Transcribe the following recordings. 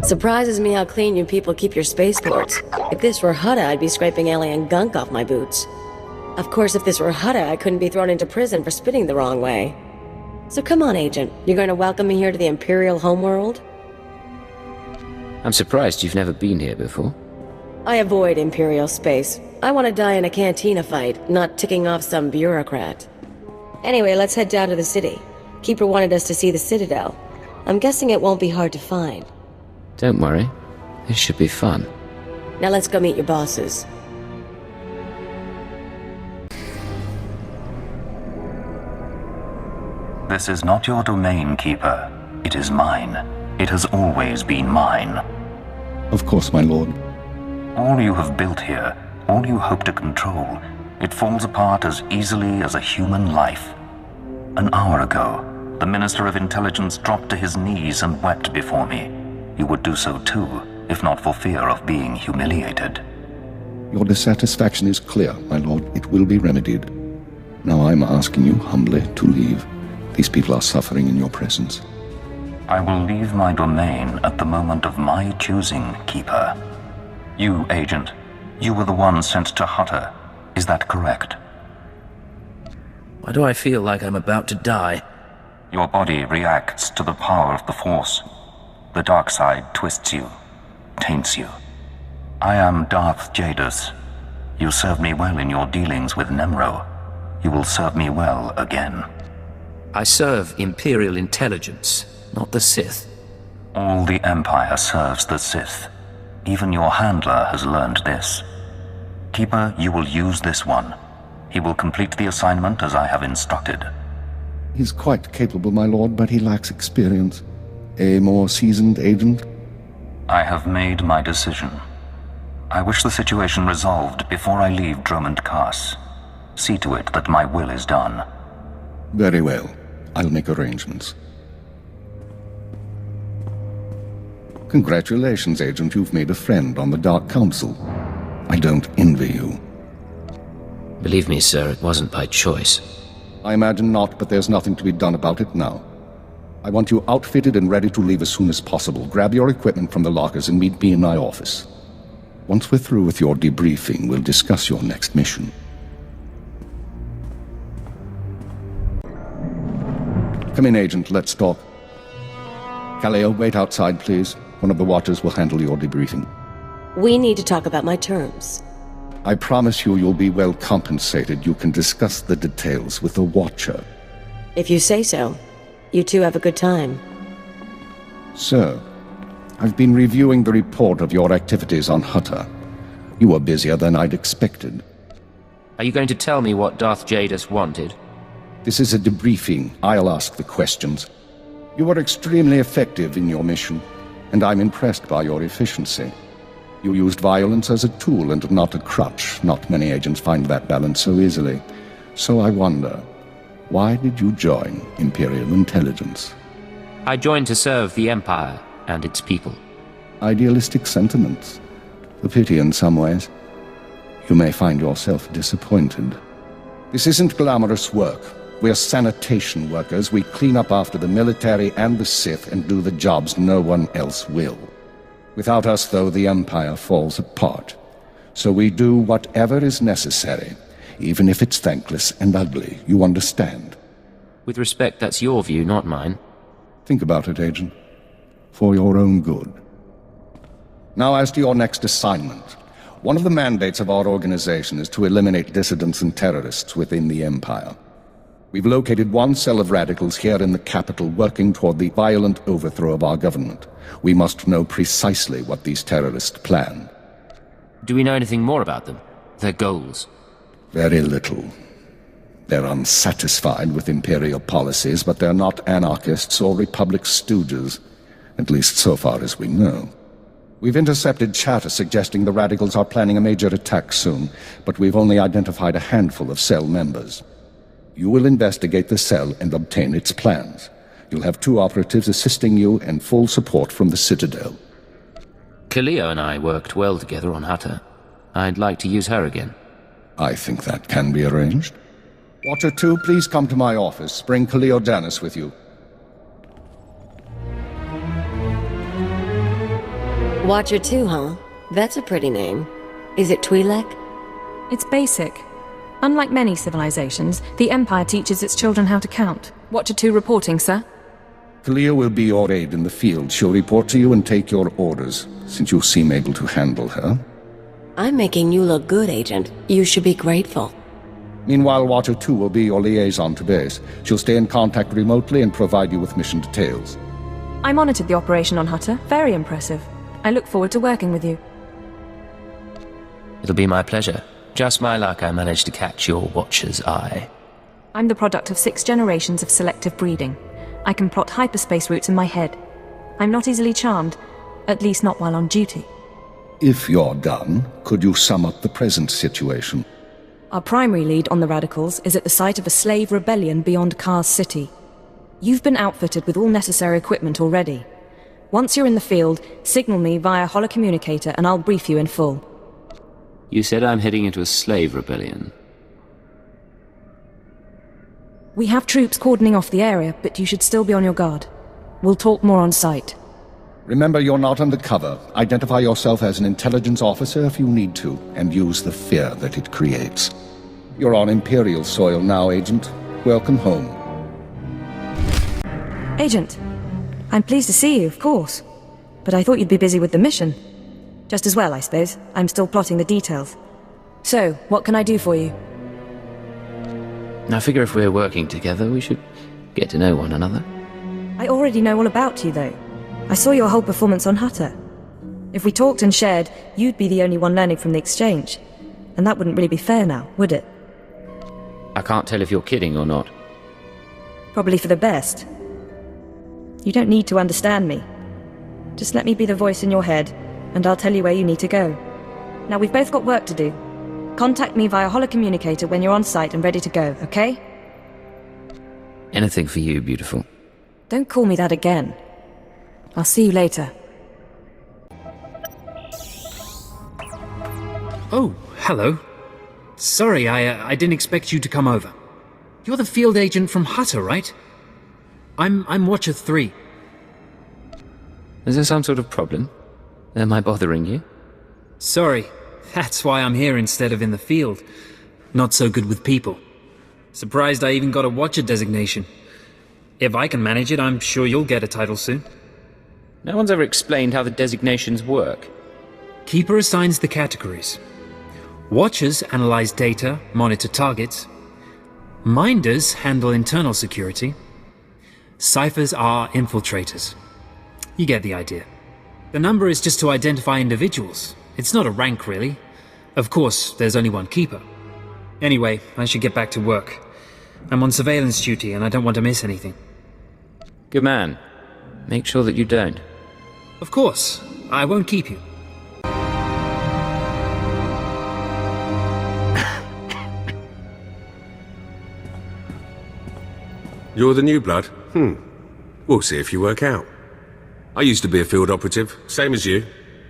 Surprises me how clean you people keep your spaceports. If this were Hutta, I'd be scraping alien gunk off my boots. Of course, if this were Hutta, I couldn't be thrown into prison for spitting the wrong way. So come on, Agent. You're going to welcome me here to the Imperial homeworld? I'm surprised you've never been here before. I avoid Imperial space. I want to die in a cantina fight, not ticking off some bureaucrat. Anyway, let's head down to the city. Keeper wanted us to see the Citadel. I'm guessing it won't be hard to find. Don't worry. This should be fun. Now let's go meet your bosses. This is not your domain, Keeper. It is mine. It has always been mine. Of course, my lord. All you have built here, all you hope to control, it falls apart as easily as a human life. An hour ago, the Minister of Intelligence dropped to his knees and wept before me. You would do so too, if not for fear of being humiliated. Your dissatisfaction is clear, my lord. It will be remedied. Now I'm asking you humbly to leave. These people are suffering in your presence. I will leave my domain at the moment of my choosing, Keeper. You, Agent, you were the one sent to Hutta. Is that correct? Why do I feel like I'm about to die? Your body reacts to the power of the Force. The dark side twists you, taints you. I am Darth Jadus. You served me well in your dealings with Nemro. You will serve me well again. I serve Imperial Intelligence, not the Sith. All the Empire serves the Sith. Even your handler has learned this. Keeper, you will use this one. He will complete the assignment as I have instructed. He's quite capable, my lord, but he lacks experience. A more seasoned agent? I have made my decision. I wish the situation resolved before I leave Dromund Kaas. See to it that my will is done. Very well. I'll make arrangements. Congratulations, Agent. You've made a friend on the Dark Council. I don't envy you. Believe me, sir, it wasn't by choice. I imagine not, but there's nothing to be done about it now. I want you outfitted and ready to leave as soon as possible. Grab your equipment from the lockers and meet me in my office. Once we're through with your debriefing, we'll discuss your next mission. Come in, Agent. Let's talk. Kaleo, wait outside, please. One of the watchers will handle your debriefing. We need to talk about my terms. I promise you'll be well compensated. You can discuss the details with the watcher. If you say so. You two have a good time. Sir, I've been reviewing the report of your activities on Hutta. You were busier than I'd expected. Are you going to tell me what Darth Jadus wanted? This is a debriefing. I'll ask the questions. You were extremely effective in your mission, and I'm impressed by your efficiency. You used violence as a tool and not a crutch. Not many agents find that balance so easily. So I wonder, why did you join Imperial Intelligence? I joined to serve the Empire and its people. Idealistic sentiments. A pity in some ways. You may find yourself disappointed. This isn't glamorous work. We're sanitation workers. We clean up after the military and the Sith and do the jobs no one else will. Without us, though, the Empire falls apart. So we do whatever is necessary, even if it's thankless and ugly. You understand? With respect, that's your view, not mine. Think about it, Agent. For your own good. Now, as to your next assignment. One of the mandates of our organization is to eliminate dissidents and terrorists within the Empire. We've located one cell of radicals here in the capital working toward the violent overthrow of our government. We must know precisely what these terrorists plan. Do we know anything more about them? Their goals? Very little. They're unsatisfied with Imperial policies, but they're not anarchists or Republic stooges. At least so far as we know. We've intercepted chatter suggesting the radicals are planning a major attack soon, but we've only identified a handful of cell members. You will investigate the cell and obtain its plans. You'll have 2 operatives assisting you and full support from the Citadel. Kaleo and I worked well together on Hutta. I'd like to use her again. I think that can be arranged. Watcher 2, please come to my office. Bring Kaleo Janus with you. Watcher 2, huh? That's a pretty name. Is it Twi'lek? It's basic. Unlike many civilizations, the Empire teaches its children how to count. Watcher 2 reporting, sir. Kalia will be your aide in the field. She'll report to you and take your orders, since you seem able to handle her. I'm making you look good, Agent. You should be grateful. Meanwhile, Watcher 2 will be your liaison to base. She'll stay in contact remotely and provide you with mission details. I monitored the operation on Hutter. Very impressive. I look forward to working with you. It'll be my pleasure. Just my luck I managed to catch your Watcher's eye. I'm the product of 6 generations of selective breeding. I can plot hyperspace routes in my head. I'm not easily charmed, at least not while on duty. If you're done, could you sum up the present situation? Our primary lead on the Radicals is at the site of a slave rebellion beyond Kars City. You've been outfitted with all necessary equipment already. Once you're in the field, signal me via holocommunicator and I'll brief you in full. You said I'm heading into a slave rebellion. We have troops cordoning off the area, but you should still be on your guard. We'll talk more on site. Remember, you're not undercover. Identify yourself as an intelligence officer if you need to, and use the fear that it creates. You're on Imperial soil now, Agent. Welcome home. Agent, I'm pleased to see you, of course. But I thought you'd be busy with the mission. Just as well, I suppose. I'm still plotting the details. So, what can I do for you? I figure if we're working together, we should get to know one another. I already know all about you, though. I saw your whole performance on Hutter. If we talked and shared, you'd be the only one learning from the exchange. And that wouldn't really be fair now, would it? I can't tell if you're kidding or not. Probably for the best. You don't need to understand me. Just let me be the voice in your head, and I'll tell you where you need to go. Now, we've both got work to do. Contact me via holocommunicator when you're on site and ready to go, okay? Anything for you, beautiful. Don't call me that again. I'll see you later. Oh, hello. Sorry, I didn't expect you to come over. You're the field agent from Hutter, right? I'm Watcher 3. Is there some sort of problem? Am I bothering you? Sorry, that's why I'm here instead of in the field. Not so good with people. Surprised I even got a Watcher designation. If I can manage it, I'm sure you'll get a title soon. No one's ever explained how the designations work. Keeper assigns the categories. Watchers analyze data, monitor targets. Minders handle internal security. Ciphers are infiltrators. You get the idea. The number is just to identify individuals. It's not a rank, really. Of course, there's only one keeper. Anyway, I should get back to work. I'm on surveillance duty and I don't want to miss anything. Good man. Make sure that you don't. Of course. I won't keep you. You're the new blood? We'll see if you work out. I used to be a field operative, same as you.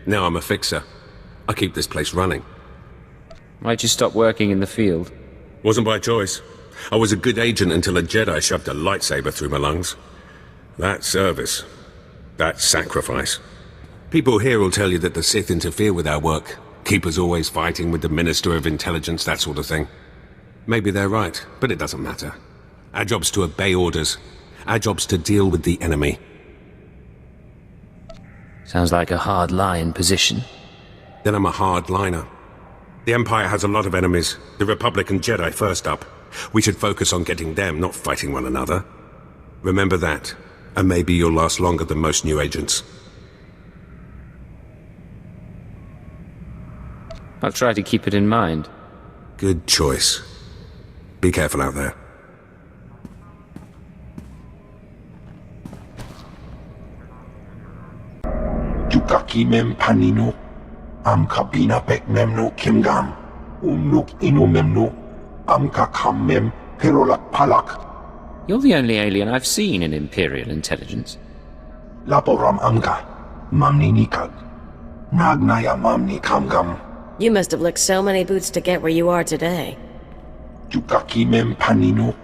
Now I'm a fixer. I keep this place running. Why'd you stop working in the field? Wasn't by choice. I was a good agent until a Jedi shoved a lightsaber through my lungs. That's service. That's sacrifice. People here will tell you that the Sith interfere with our work. Keep us always fighting with the Minister of Intelligence, that sort of thing. Maybe they're right, but it doesn't matter. Our job's to obey orders. Our job's to deal with the enemy. Sounds like a hard-line position. Then I'm a hard-liner. The Empire has a lot of enemies. The Republic and Jedi first up. We should focus on getting them, not fighting one another. Remember that, and maybe you'll last longer than most new agents. I'll try to keep it in mind. Good choice. Be careful out there. Jukaki mem panino, am kabina pek memno kimgam, umnuk inu memno, am kakam mem perolak palak. You're the only alien I've seen in Imperial Intelligence. Laporam amga, mamni nikag, nagnaya mamni kamgam. You must have licked so many boots to get where you are today. Jukaki mem panino,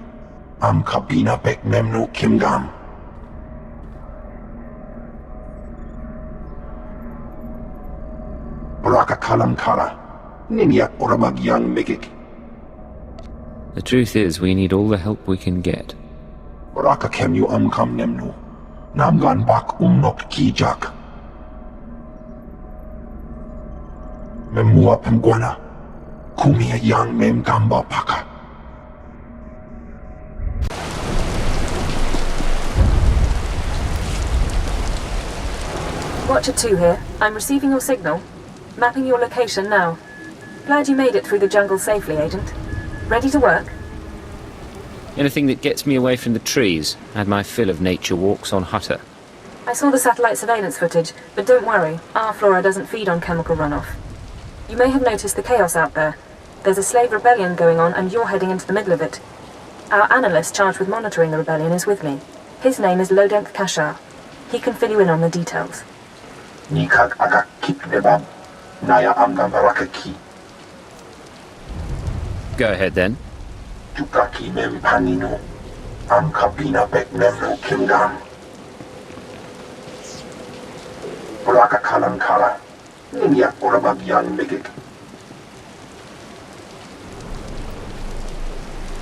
am kabina pek memno kimgam. kalankara. Ninyak orabag yang megik. The truth is, we need all the help we can get. Oraka kem you kam nemnu. Namgan bak umnok kijak. Memua pemguana. Kumia yang mem gamba paka. Watcher 2 here. I'm receiving your signal. Mapping your location now. Glad you made it through the jungle safely, Agent. Ready to work? Anything that gets me away from the trees. Had my fill of nature walks on Hutter. I saw the satellite surveillance footage, but don't worry, our flora doesn't feed on chemical runoff. You may have noticed the chaos out there. There's a slave rebellion going on and you're heading into the middle of it. Our analyst charged with monitoring the rebellion is with me. His name is Lodenk Kashar. He can fill you in on the details. Nikak agak kip nebab. Naya amgam barakaki. Go ahead then. Tukaki mem panino. Am kabina bek memno kingdom. Oraka kalankala. Ninyak orabag yang megik.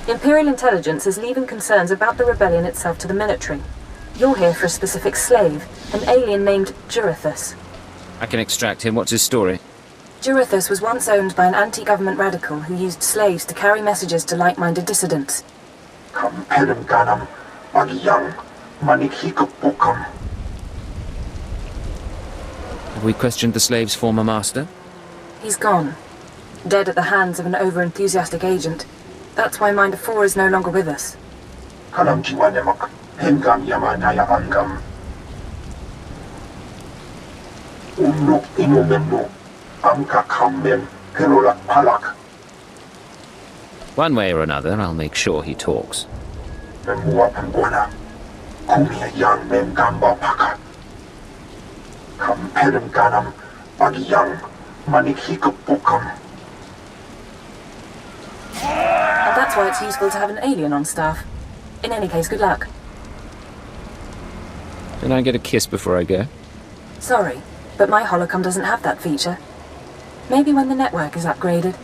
Imperial Intelligence is leaving concerns about the rebellion itself to the military. You're here for a specific slave, an alien named Jurithus. I can extract him. What's his story? Jurithus was once owned by an anti-government radical who used slaves to carry messages to like-minded dissidents. Kampenem ganam. Bagiyang. Manikhikupukam. Have we questioned the slave's former master? He's gone. Dead at the hands of an over-enthusiastic agent. That's why Minder 4 is no longer with us. Kalam jiwanemak. Hengam yamanaya angam. Umnuk inumemno. Amka kammem. Kerolak palak. One way or another, I'll make sure he talks. Memua pemguana. Kumia yang mem gamba paka. Kampenem ganam. Bagiyang. Manikhikupukam. And that's why it's useful to have an alien on staff. In any case, good luck. Can I get a kiss before I go? Sorry, but my holocom doesn't have that feature. Maybe when the network is upgraded.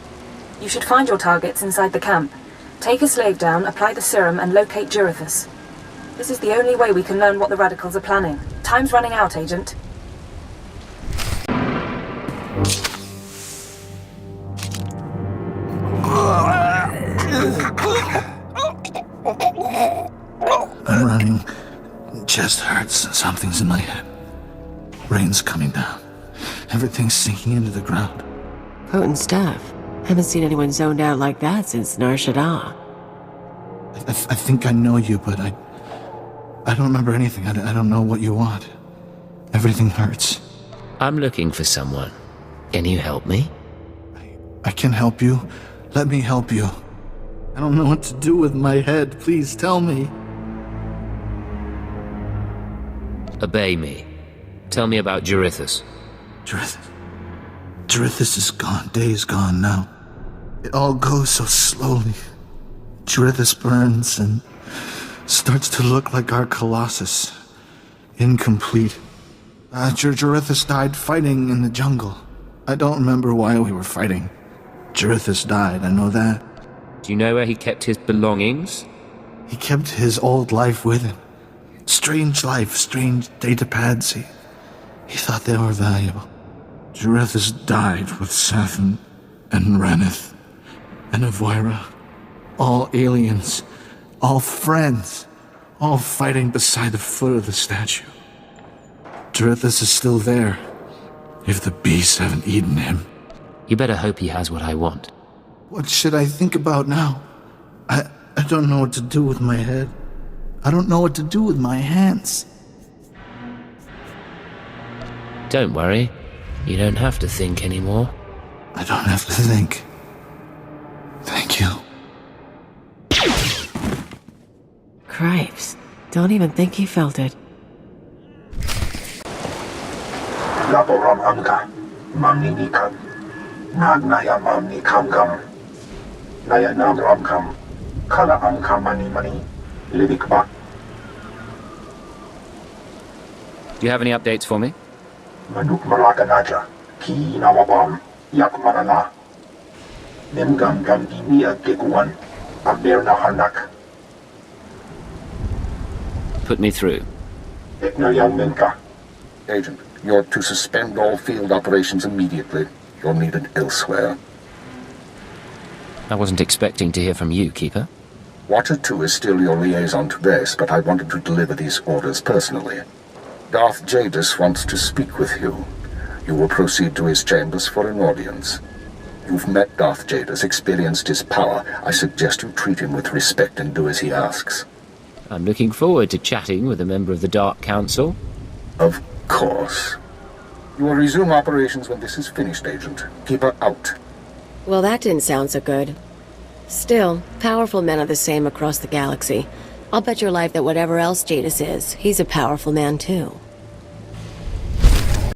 You should find your targets inside the camp. Take a slave down, apply the serum, and locate Jurithus. This is the only way we can learn what the radicals are planning. Time's running out, Agent. I'm running. Chest hurts. Something's in my head. Rain's coming down. Everything's sinking into the ground. Potent stuff. Haven't seen anyone zoned out like that since Nar Shaddaa. I think I know you, but I don't remember anything. I don't know what you want. Everything hurts. I'm looking for someone. Can you help me? I can help you. Let me help you. I don't know what to do with my head. Please tell me. Obey me. Tell me about Jurithus. Jurithus is gone. Days gone now. It all goes so slowly. Jurithus burns and starts to look like our Colossus. Incomplete. Jurithus died fighting in the jungle. I don't remember why we were fighting. Jurithus died, I know that. Do you know where he kept his belongings? He kept his old life with him. Strange life, strange data pads. He thought they were valuable. Jurithus died with Safin and Ranith and Avoira. All aliens, all friends, all fighting beside the foot of the statue. Jurithus is still there, if the beasts haven't eaten him. You better hope he has what I want. What should I think about now? I don't know what to do with my head. I don't know what to do with my hands. Don't worry. You don't have to think anymore. I don't have to think. Thank you. Cripes. Don't even think he felt it. Laboram amka. Mamni nikan. Nagnaya mamni kamgam. Naya namram kam. Kala amka mani. Livik bak. Do you have any updates for me? Manuk maraganaja. Ki nawabam. yak marala. Mem gam gam dinia kekuan. Aberna hanak. Put me through. Ekna yang menka. Agent, you're to suspend all field operations immediately. You're needed elsewhere. I wasn't expecting to hear from you, Keeper. Watcher 2 is still your liaison to base, but I wanted to deliver these orders personally. Darth Jadis wants to speak with you. You will proceed to his chambers for an audience. You've met Darth Jadis, experienced his power. I suggest you treat him with respect and do as he asks. I'm looking forward to chatting with a member of the Dark Council. Of course. You will resume operations when this is finished, Agent. Keep her out. Well, that didn't sound so good. Still, powerful men are the same across the galaxy. I'll bet your life that whatever else Jadis is, he's a powerful man too.